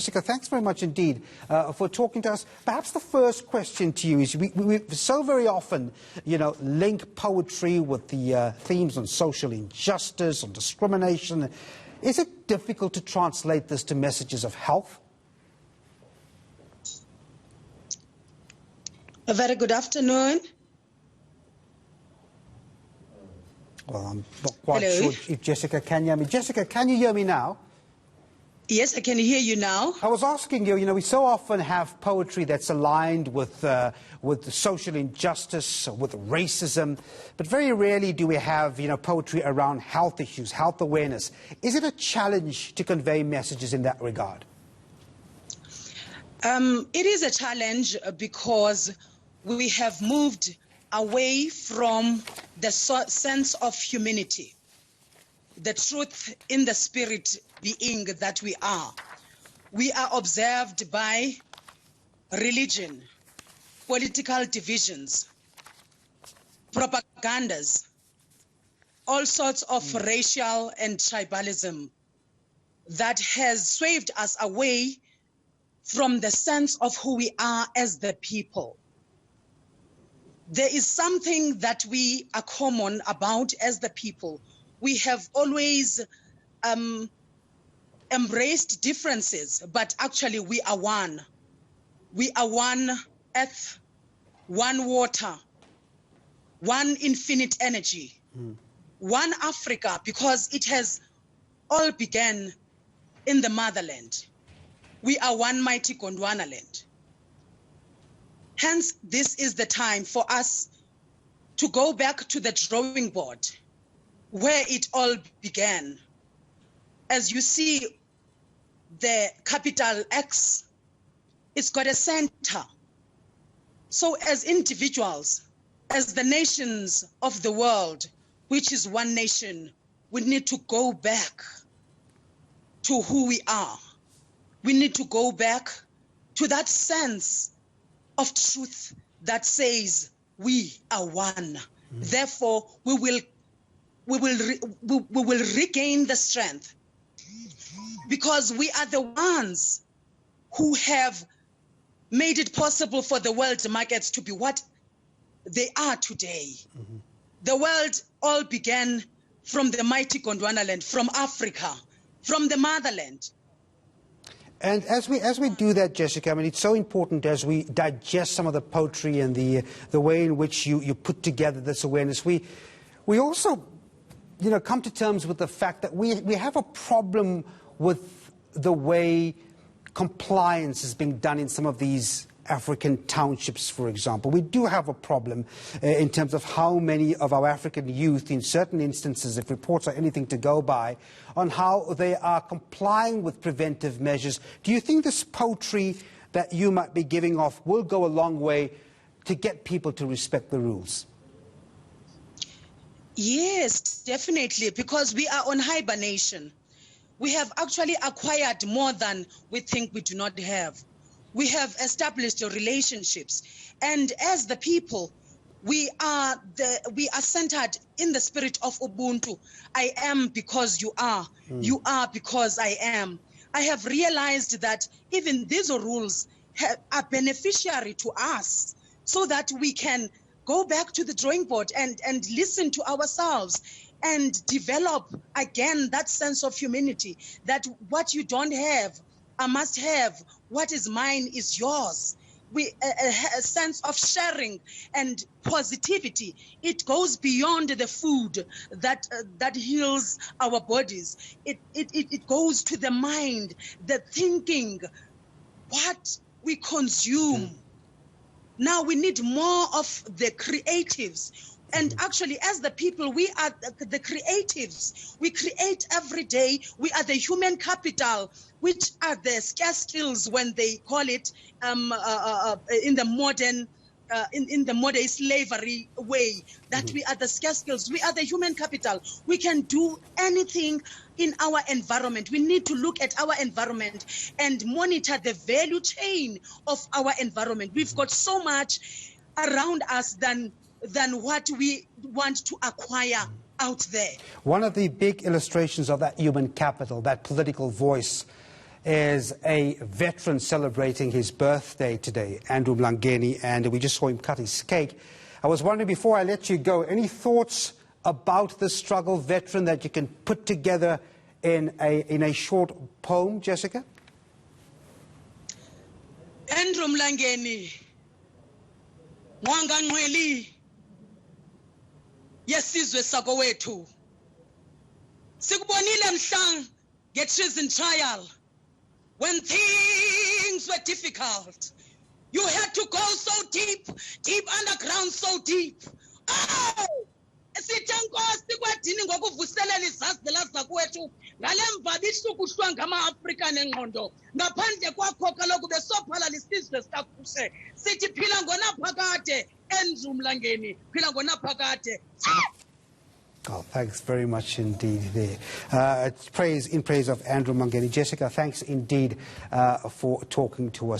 Jessica, thanks very much indeed for talking to us. Perhaps the first question to you is, we so very often, link poetry with the themes on social injustice, on discrimination. Is it difficult to translate this to messages of health? A very good afternoon. Well, I'm not quite sure if Jessica can hear me. Jessica, can you hear me now? Yes, I can hear you now. I was asking you, we so often have poetry that's aligned with social injustice, with racism, but very rarely do we have, poetry around health issues, health awareness. Is it a challenge to convey messages in that regard? It is a challenge because we have moved away from the sense of humanity, the truth in the spirit being that we are. We are observed by religion, political divisions, propagandas, all sorts of racial and tribalism that has swayed us away from the sense of who we are as the people. There is something that we are common about as the people. We have always embraced differences, but actually we are one. We are one earth, one water, one infinite energy, one Africa, because it has all begun in the motherland. We are one mighty Gondwana land. Hence, this is the time for us to go back to the drawing board where it all began. As you see, the capital X, it's got a center. So as individuals, as the nations of the world, which is one nation, we need to go back to who we are. We need to go back to that sense of truth that says we are one. Therefore, we will regain the strength, because we are the ones who have made it possible for the world markets to be what they are today. The world all began from the mighty Gondwana land, from Africa, from the motherland. And as we do that, Jessica, it's so important as we digest some of the poetry and the way in which you put together this awareness. We also, come to terms with the fact that we have a problem with the way compliance is being done in some of these African townships, for example. We do have a problem in terms of how many of our African youth, in certain instances, if reports are anything to go by, on how they are complying with preventive measures. Do you think this poetry that you might be giving off will go a long way to get people to respect the rules? Yes, definitely, because we are on hibernation. We have actually acquired more than we think we do not have. We have established relationships, and as the people, we are centered in the spirit of Ubuntu. I am because you are. You are because I am. I have realized that even these rules are beneficiary to us, so that we can go back to the drawing board and listen to ourselves and develop again that sense of humanity, that what you don't have, I must have. What is mine is yours. A sense of sharing and positivity. It goes beyond the food that heals our bodies. It goes to the mind, the thinking, what we consume. Now we need more of the creatives. And actually, as the people, we are the creatives. We create every day. We are the human capital, which are the scarce skills when they call it in the modern slavery way, that we are the scarce skills. We are the human capital. We can do anything in our environment. We need to look at our environment and monitor the value chain of our environment. We've got so much around us than what we want to acquire out there. One of the big illustrations of that human capital, that political voice, is a veteran celebrating his birthday today, Andrew Mbangeni, and we just saw him cut his cake. I was wondering, before I let you go, any thoughts about the struggle veteran that you can put together in a short poem, Jessica? Andrew Mbangeni, Mwanga Nqweli, yesizwe sakowethu. Sikubonile mhla nge-treason trial when things were difficult. You had to go so deep, deep underground, so deep. Oh! Sithe Nkosi kwedini ngokuvuselela izazela zakwethu ngale mvabi ihlukuhlwa ngama-Afrika nengqondo ngaphandle kwakho kaloku besophala lisizwe sikakhuse sithi phila ngonaphakade Andrew Mbangeni phila ngonaphakade. Oh, thanks very much indeed there. It's in praise of Andrew Mbangeni. Jessica, thanks indeed for talking to us.